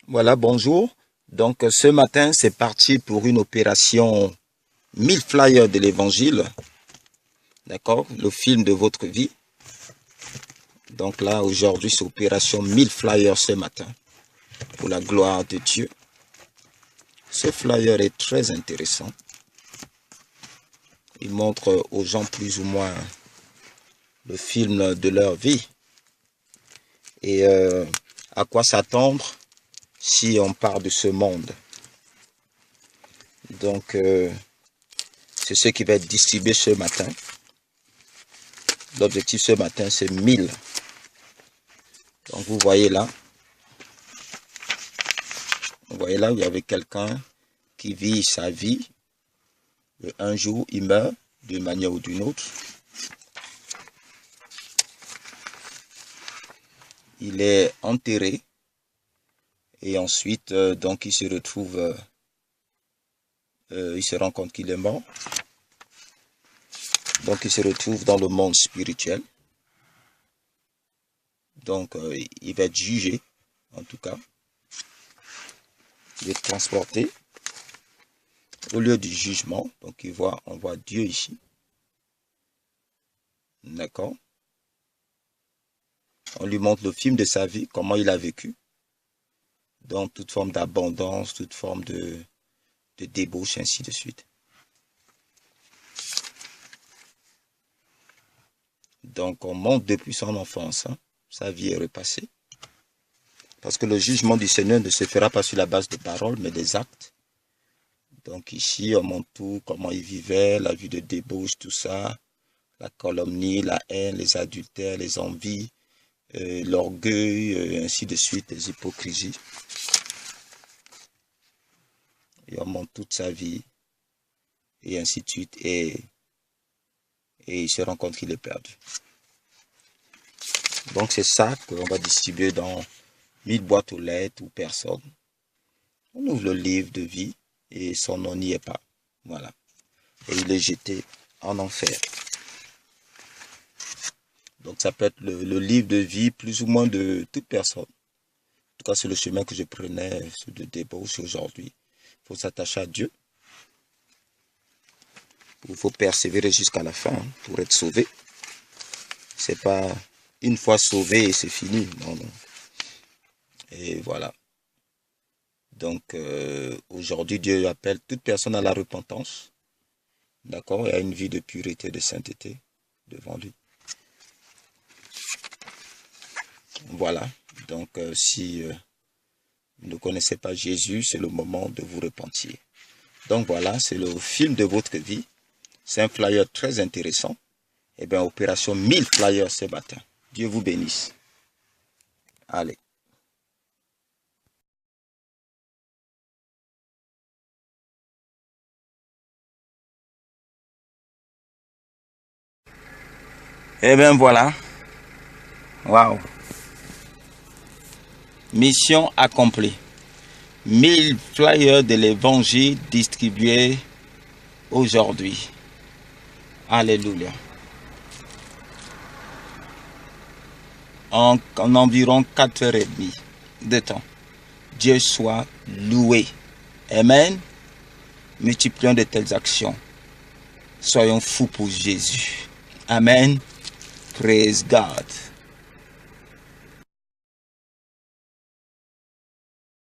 Voilà, bonjour. Donc ce matin, c'est parti pour une opération 1000 flyers de l'évangile. D'accord? Le film de votre vie. Donc là, aujourd'hui, c'est opération 1000 flyers ce matin. Pour la gloire de Dieu. Ce flyer est très intéressant. Il montre aux gens plus ou moins le film de leur vie. Et à quoi s'attendre si on part de ce monde. Donc, c'est ce qui va être distribué ce matin. L'objectif ce matin, c'est 1000. Donc, vous voyez là. Vous voyez là, il y avait quelqu'un qui vit sa vie. Et un jour, il meurt d'une manière ou d'une autre. Il est enterré. Et ensuite, donc, il se retrouve... il se rend compte qu'il est mort. Donc, il se retrouve dans le monde spirituel. Donc, il va être jugé, en tout cas. Il est transporté au lieu du jugement. Donc, on voit Dieu ici. D'accord? On lui montre le film de sa vie, comment il a vécu. Dans toute forme d'abondance, toute forme de débauche, ainsi de suite. Donc, on monte depuis son enfance. Hein. Sa vie est repassée. Parce que le jugement du Seigneur ne se fera pas sur la base de paroles, mais des actes. Donc ici, on montre tout, comment il vivait, la vie de débauche, tout ça. La calomnie, la haine, les adultères, les envies, l'orgueil, ainsi de suite, les hypocrisies. Et on montre toute sa vie, et ainsi de suite. Et il se rend compte qu'il est perdu. Donc c'est ça qu'on va distribuer dans 1000 boîtes aux lettres ou personnes. On ouvre le livre de vie et son nom n'y est pas. Voilà. Et il est jeté en enfer. Donc ça peut être le livre de vie plus ou moins de toute personne. En tout cas, c'est le chemin que je prenais de débauche aujourd'hui. Il faut s'attacher à Dieu. Il faut persévérer jusqu'à la fin pour être sauvé. C'est pas une fois sauvé et c'est fini. Non, non. Et voilà. Donc, aujourd'hui, Dieu appelle toute personne à la repentance. D'accord? Et à une vie de pureté, de sainteté devant lui. Voilà. Donc, si vous ne connaissez pas Jésus, c'est le moment de vous repentir. Donc, voilà, c'est le film de votre vie. C'est un flyer très intéressant. Eh bien, opération 1000 flyers ce matin. Dieu vous bénisse. Allez. Eh bien, voilà. Waouh. Mission accomplie. 1000 flyers de l'évangile distribués aujourd'hui. Alléluia. En environ 4h30 de temps. Dieu soit loué. Amen. Multiplions de telles actions. Soyons fous pour Jésus. Amen. Praise God.